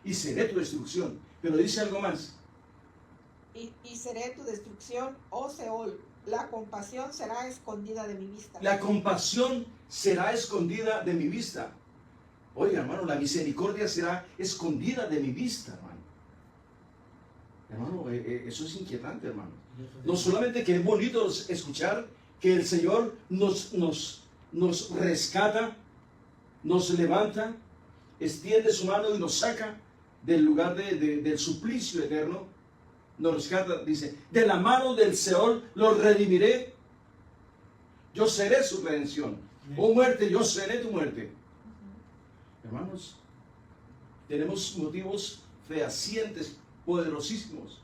y seré tu destrucción. Pero dice algo más. Y seré tu destrucción, oh Seol. La compasión será escondida de mi vista. La compasión será escondida de mi vista. Oiga, hermano, la misericordia será escondida de mi vista, hermano. Hermano, eso es inquietante, hermano. No solamente que es bonito escuchar que el Señor nos rescata, nos levanta, extiende su mano y nos saca del lugar del suplicio eterno, nos rescata, dice, de la mano del Seol los redimiré, yo seré su redención. Oh muerte, yo seré tu muerte. Hermanos, tenemos motivos fehacientes, poderosísimos,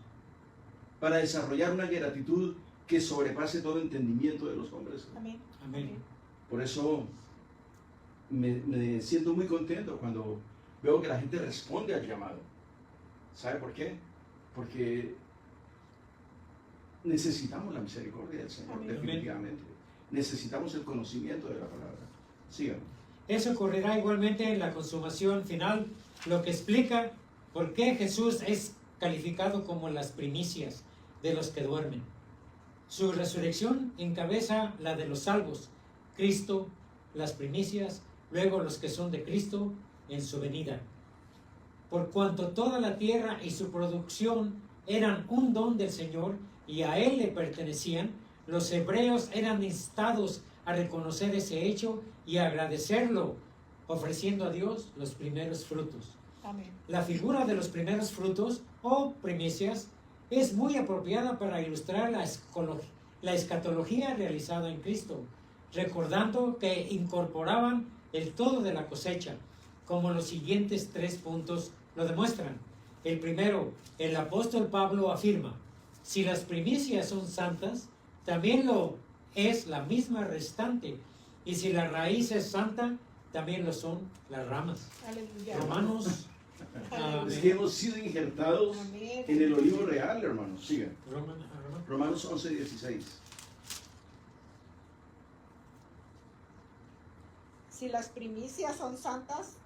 para desarrollar una gratitud que sobrepase todo entendimiento de los hombres. Amén. Amén. Por eso me siento muy contento cuando veo que la gente responde al llamado. ¿Sabe por qué? Porque necesitamos la misericordia del Señor, Amén. definitivamente. Necesitamos el conocimiento de la palabra. Sigan. Eso ocurrirá igualmente en la consumación final, lo que explica por qué Jesús es calificado como las primicias de los que duermen. Su resurrección encabeza la de los salvos. Cristo, las primicias, luego los que son de Cristo en su venida. Por cuanto toda la tierra y su producción eran un don del Señor y a Él le pertenecían, los hebreos eran instados a reconocer ese hecho y a agradecerlo, ofreciendo a Dios los primeros frutos. Amén. La figura de los primeros frutos o primicias es muy apropiada para ilustrar la escatología realizada en Cristo, recordando que incorporaban el todo de la cosecha, como los siguientes 3 puntos lo demuestran. El primero, el apóstol Pablo afirma: si las primicias son santas, también lo es la misma restante, y si la raíz es santa, también lo son las ramas. Aleluya. Romanos, Es que hemos sido injertados Amén. en el olivo real, hermanos. Sigan. Romanos. Romanos 11, 16. Si las primicias son santas,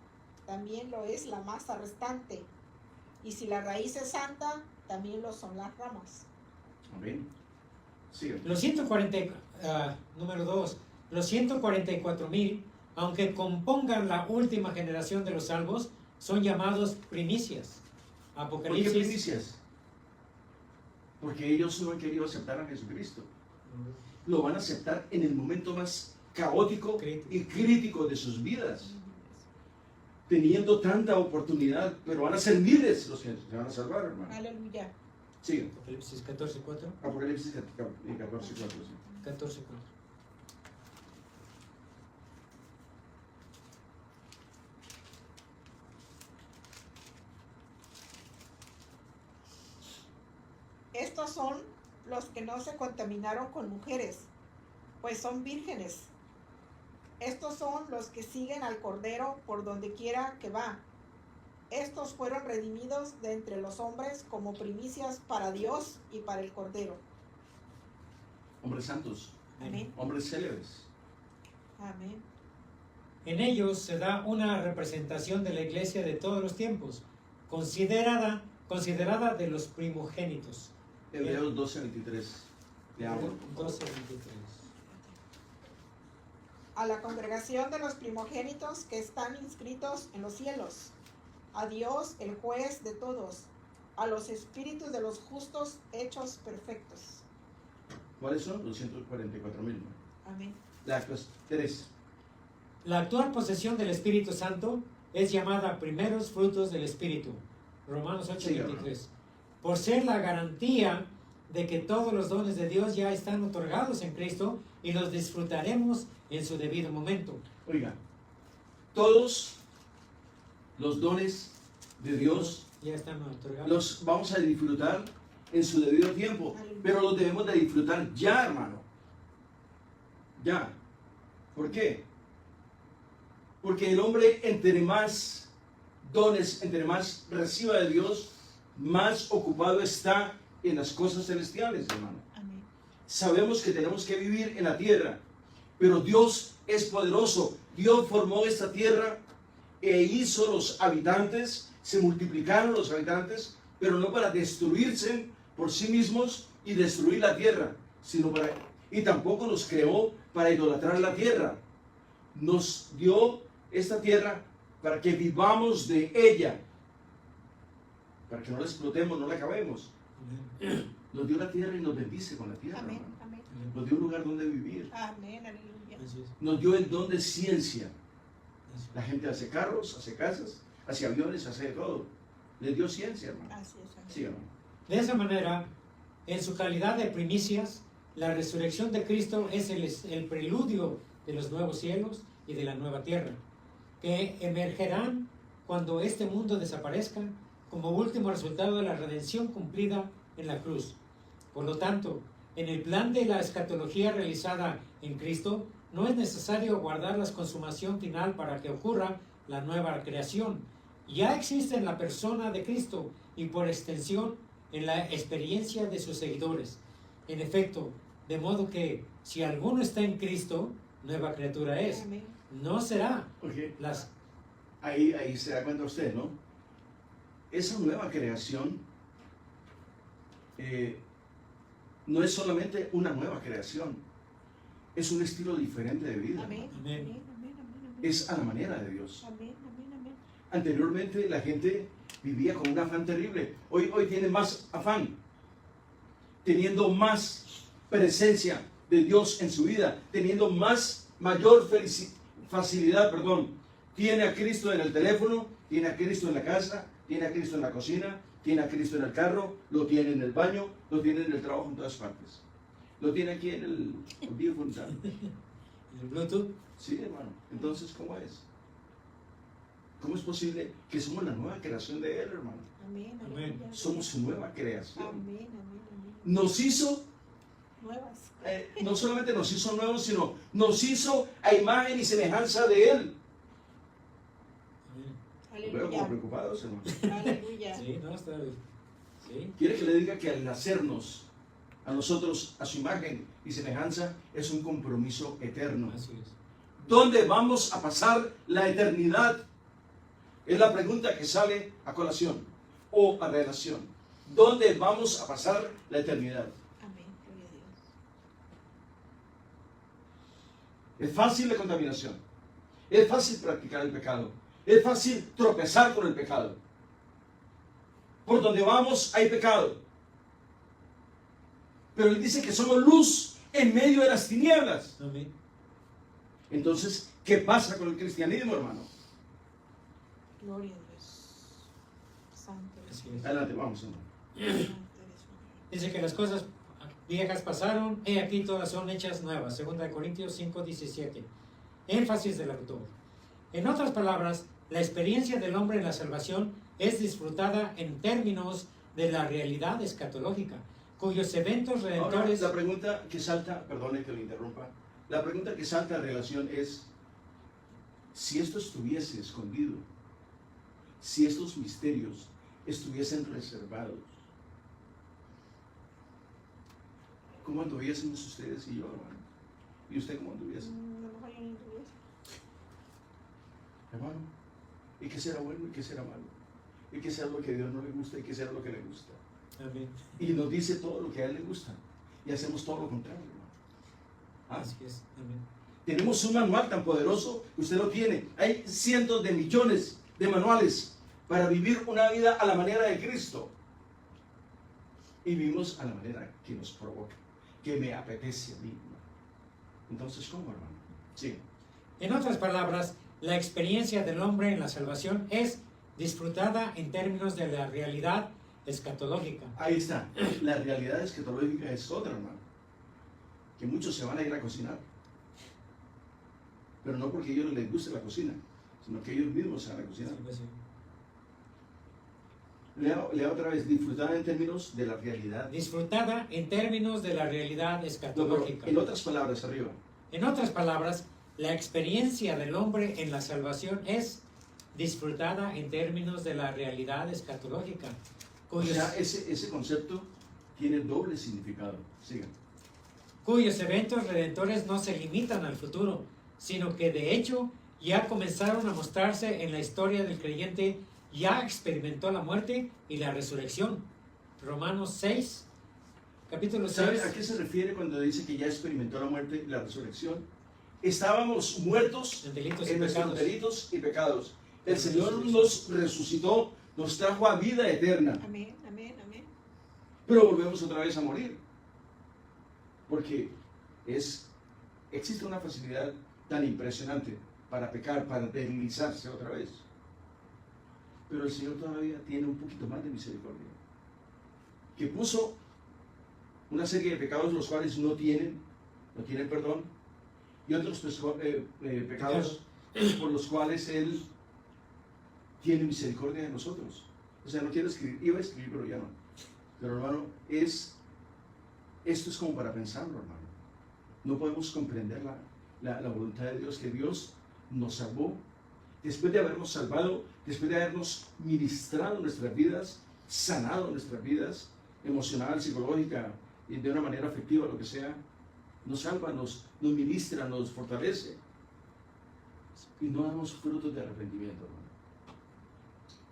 también lo es la masa restante. Y si la raíz es santa, también lo son las ramas. Amén. Sigan. Los 140, número 2, los 144,000, aunque compongan la última generación de los salvos, son llamados primicias. ¿Por qué Apocalipsis. primicias? Porque ellos no han querido aceptar a Jesucristo. Lo van a aceptar en el momento más caótico y crítico de sus vidas, teniendo tanta oportunidad, pero van a ser miles los que se van a salvar, hermano. Aleluya. Sigan. Apocalipsis 14:4. Apocalipsis 14, 4. 14:4. Estos son los que no se contaminaron con mujeres, pues son vírgenes. Estos son los que siguen al Cordero por donde quiera que va. Estos fueron redimidos de entre los hombres como primicias para Dios y para el Cordero. Hombres santos, Amén. hombres célebres. Amén. En ellos se da una representación de la iglesia de todos los tiempos, considerada de los primogénitos. Hebreos 12, 23. Leamos. 12:23. A la congregación de los primogénitos que están inscritos en los cielos, a Dios, el juez de todos, a los espíritus de los justos hechos perfectos. ¿Cuáles son? Los 144,000. Amén. La 3. La actual posesión del Espíritu Santo es llamada primeros frutos del Espíritu. Romanos 8:23. Por ser la garantía de que todos los dones de Dios ya están otorgados en Cristo y los disfrutaremos en su debido momento. Oiga, todos los dones de Dios Ya están otorgados. los vamos a disfrutar en su debido tiempo, pero los debemos de disfrutar ya, hermano. Ya. ¿Por qué? Porque el hombre, entre más dones, entre más reciba de Dios, más ocupado está en las cosas celestiales, hermano. Amén. Sabemos que tenemos que vivir en la tierra, pero Dios es poderoso. Dios formó esta tierra e hizo los habitantes, se multiplicaron los habitantes, pero no para destruirse por sí mismos y destruir la tierra, sino para, y tampoco nos creó para idolatrar la tierra. Nos dio esta tierra para que vivamos de ella, para que no la explotemos, no la acabemos. Nos dio la tierra y nos bendice con la tierra, Amén. hermano. Amén. Nos dio un lugar donde vivir. Amén. Aleluya. Así es. Nos dio el don de ciencia. La gente hace carros, hace casas, hace aviones, hace de todo. Les dio ciencia, hermano. Así es. Amén. Sí, hermano. De esa manera, en su calidad de primicias, la resurrección de Cristo es el preludio de los nuevos cielos y de la nueva tierra, que emergerán cuando este mundo desaparezca como último resultado de la redención cumplida en la cruz. Por lo tanto, en el plan de la escatología realizada en Cristo, no es necesario aguardar la consumación final para que ocurra la nueva creación. Ya existe en la persona de Cristo y por extensión en la experiencia de sus seguidores. En efecto, de modo que si alguno está en Cristo, nueva criatura es. Amén. No será Ok. las... Ahí se da cuenta usted, ¿no? Esa nueva creación no es solamente una nueva creación, es un estilo diferente de vida. Amén. Amén. Amén. Amén. Amén. es a la manera de Dios. Amén, amén, amén. Anteriormente la gente vivía con un afán terrible. Hoy tiene más afán, teniendo más presencia de Dios en su vida, teniendo mayor facilidad, tiene a Cristo en el teléfono, tiene a Cristo en la casa, tiene a Cristo en la cocina, tiene a Cristo en el carro, lo tiene en el baño, lo tiene en el trabajo, en todas partes. Lo tiene aquí en el audífono. ¿El Bluetooth? Sí, hermano. Entonces, ¿cómo es? ¿Cómo es posible que somos la nueva creación de Él, hermano? Amén, Amén. aleluya. Somos su nueva creación. Amén, amén, amén. Nos hizo, Nuevas. no solamente nos hizo nuevos, sino nos hizo a imagen y semejanza de Él. Amén. Los veo como Aleluya. preocupados, hermano. Aleluya. Sí, no, está bien. Sí. Quiere que le diga que al nacernos a nosotros, a su imagen y semejanza, es un compromiso eterno. Así es. ¿Dónde vamos a pasar la eternidad? Es la pregunta que sale a colación o a relación. ¿Dónde vamos a pasar la eternidad? Amén, gloria a Dios. Es fácil la contaminación. Es fácil practicar el pecado. Es fácil tropezar con el pecado. Por donde vamos hay pecado. Pero Él dice que somos luz en medio de las tinieblas. Amén. Entonces, ¿qué pasa con el cristianismo, hermano? Gloria a Dios. Santo eres. Así es. Adelante, vamos, hermano. Santo eres, Señor. Dice que las cosas viejas pasaron, he aquí todas son hechas nuevas. 2 Corintios 5:17. Énfasis del autor. En otras palabras, la experiencia del hombre en la salvación es disfrutada en términos de la realidad escatológica, cuyos eventos Ahora, redentores... la pregunta que salta, perdone que lo interrumpa, la pregunta que salta en relación es, si esto estuviese escondido, si estos misterios estuviesen reservados, ¿cómo anduviésemos ustedes y yo, hermano? ¿Y usted cómo anduviese? A lo mejor yo ni tuviese. Hermano, ¿y qué será bueno y qué será malo? ¿Y qué será lo que a Dios no le gusta y qué será lo que le gusta? Amén. Y nos dice todo lo que a Él le gusta y hacemos todo lo contrario, hermano. ¿Ah? Así es. Amén. Tenemos un manual tan poderoso, usted lo tiene. Hay cientos de millones de manuales para vivir una vida a la manera de Cristo. Y vivimos a la manera que nos provoca, que me apetece a mí. Entonces, ¿cómo, hermano? Sí. En otras palabras, la experiencia del hombre en la salvación es disfrutada en términos de la realidad escatológica. Ahí está. La realidad escatológica es otra, hermano. Que muchos se van a ir a cocinar. Pero no porque a ellos les guste la cocina, sino que ellos mismos se van a cocinar. Sí, pues sí. Lea otra vez, disfrutar en términos de la realidad. Disfrutada en términos de la realidad No, pero escatológica. en otras palabras, arriba. En otras palabras, la experiencia del hombre en la salvación es disfrutada en términos de la realidad escatológica, O sea, ese concepto tiene doble significado. Sigan. cuyos eventos redentores no se limitan al futuro, sino que de hecho ya comenzaron a mostrarse en la historia del creyente, ya experimentó la muerte y la resurrección. Romanos 6, capítulo 6. ¿Sabe a qué se refiere cuando dice que ya experimentó la muerte y la resurrección? Estábamos muertos En delitos y en nuestros pecados. delitos y pecados. El Señor nos resucitó, nos trajo a vida eterna, Amén, amén, amén. pero volvemos otra vez a morir. Porque existe una facilidad tan impresionante para pecar, para deslizarse otra vez. Pero el Señor todavía tiene un poquito más de misericordia. Que puso una serie de pecados los cuales no tienen perdón, y otros pecados por los cuales Él tiene misericordia de nosotros. O sea, no quiero escribir, iba a escribir, pero ya no. Pero hermano, esto es como para pensarlo, hermano. No podemos comprender la voluntad de Dios, que Dios nos salvó. Después de habernos salvado, después de habernos ministrado nuestras vidas, sanado nuestras vidas, emocional, psicológica, y de una manera afectiva, lo que sea, nos salva, nos ministra, nos fortalece. Y no damos frutos de arrepentimiento, hermano.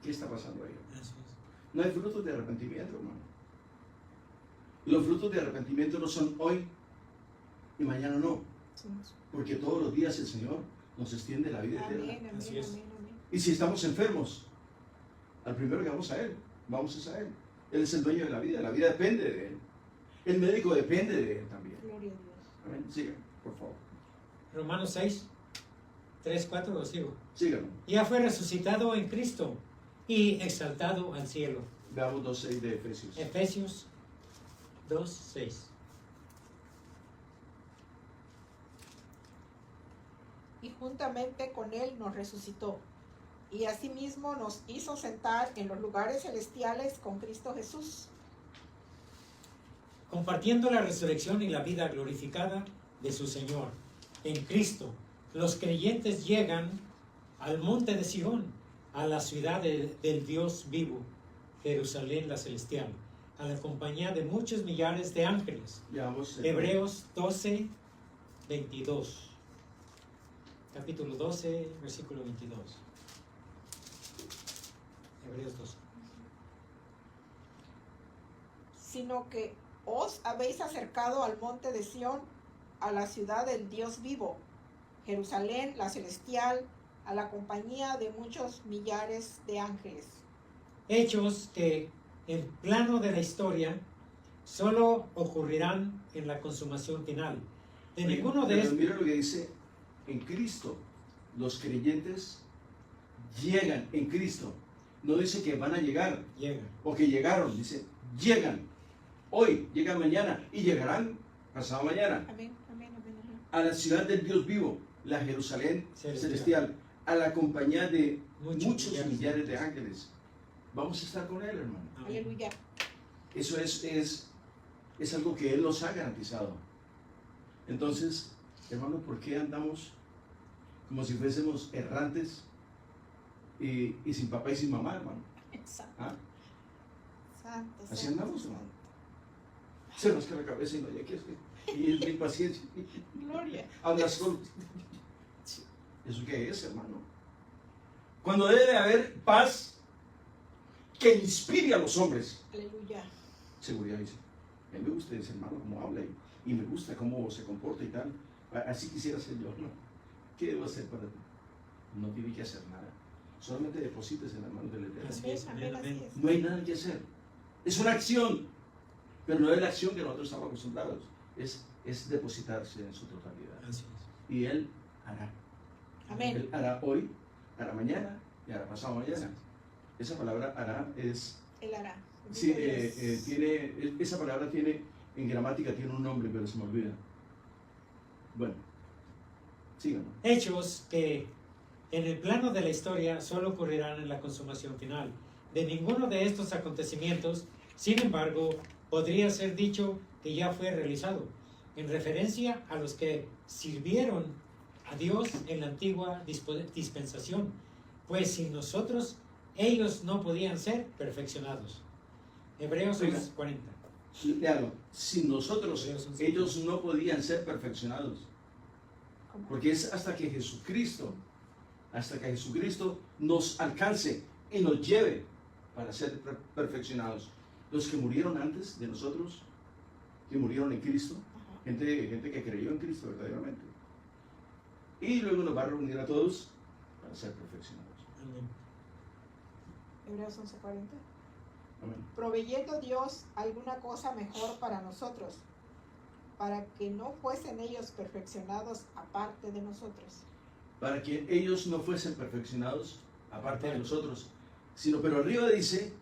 ¿Qué está pasando ahí? Así es. No hay frutos de arrepentimiento, hermano. Y los frutos de arrepentimiento no son hoy y mañana no. Sí, Porque todos los días el Señor nos extiende la vida eterna. Amén, amén, Así es. amén, amén. Y si estamos enfermos, al primero que vamos a Él, vamos es a Él. Él es el dueño de la vida depende de Él. El médico depende de Él también. Gloria a Dios. Amén. Sigan, por favor. Romanos 6, 3, 4, lo sigo. Síganlo. Ya fue resucitado en Cristo y exaltado al cielo. Veamos 2:6 de Efesios. Efesios 2, 6. Y juntamente con él nos resucitó, y asimismo nos hizo sentar en los lugares celestiales con Cristo Jesús. Compartiendo la resurrección y la vida glorificada de su Señor. En Cristo, los creyentes llegan al monte de Sion, a la ciudad del Dios vivo, Jerusalén la celestial, a la compañía de muchos millares de ángeles. Veamos Hebreos 12, 22. Capítulo 12, versículo 22. Hebreos 12. Sino que os habéis acercado al monte de Sión, a la ciudad del Dios vivo, Jerusalén la celestial, a la compañía de muchos millares de ángeles. Hechos que en plano de la historia solo ocurrirán en la consumación final. De ninguno de Pero estos mira lo que dice: en Cristo, los creyentes llegan en Cristo. No dice que van a llegar llega. o que llegaron, dice llegan. Hoy, llegan mañana y llegarán pasado mañana Amén, amén, amén, amén. a la ciudad del Dios vivo, la Jerusalén Celestial. celestial, a la compañía de Muchos muchos millares. millares de ángeles. Vamos a estar con Él, hermano. Amén. Aleluya. Eso es algo que Él nos ha garantizado. Entonces, hermano, ¿por qué andamos como si fuésemos errantes y sin papá y sin mamá, hermano? Santo, ¿Ah? santo, Así santo, andamos, santo. hermano. Se rasca la cabeza y no, ya quieres que... Y es mi paciencia. Gloria. Habla solo. ¿Eso qué es, hermano? Cuando debe haber paz que inspire a los hombres. Aleluya. Seguridad, dice. A mí me gusta ese hermano cómo habla y me gusta cómo se comporta y tal. Así quisiera ser yo, ¿no? ¿Qué debo hacer para ti? No tiene que hacer nada. Solamente deposites en las manos del Eterno. Así es, amén, Amén, amén. así es. No hay nada que hacer. Es una acción, pero no es la acción que nosotros estamos acostumbrados. Es depositarse en su totalidad. Así es. Y Él hará. Amén. Él hará hoy, hará mañana y hará pasado mañana. Esa palabra hará es... Él hará. Sí, Bendito Dios. esa palabra tiene, en gramática tiene un nombre, pero se me olvida. Bueno, síganos. Hechos que en el plano de la historia solo ocurrirán en la consumación final. De ninguno de estos acontecimientos, sin embargo, podría ser dicho que ya fue realizado, en referencia a los que sirvieron a Dios en la antigua dispensación, pues sin nosotros ellos no podían ser perfeccionados. Hebreos Oiga. 11:40. Léalo. Sin nosotros, Hebreos 11:40. ellos no podían ser perfeccionados. ¿Cómo? Porque es hasta que Jesucristo nos alcance y nos lleve para ser perfeccionados. Los que murieron antes de nosotros, que murieron en Cristo, Ajá. gente que creyó en Cristo verdaderamente. Y luego nos va a reunir a todos para ser perfeccionados. Amén. Hebreos 11:40. Amén. Proveyendo Dios alguna cosa mejor para nosotros, para que no fuesen ellos perfeccionados aparte de nosotros. Para que ellos no fuesen perfeccionados aparte de nosotros, sino, pero arriba dice,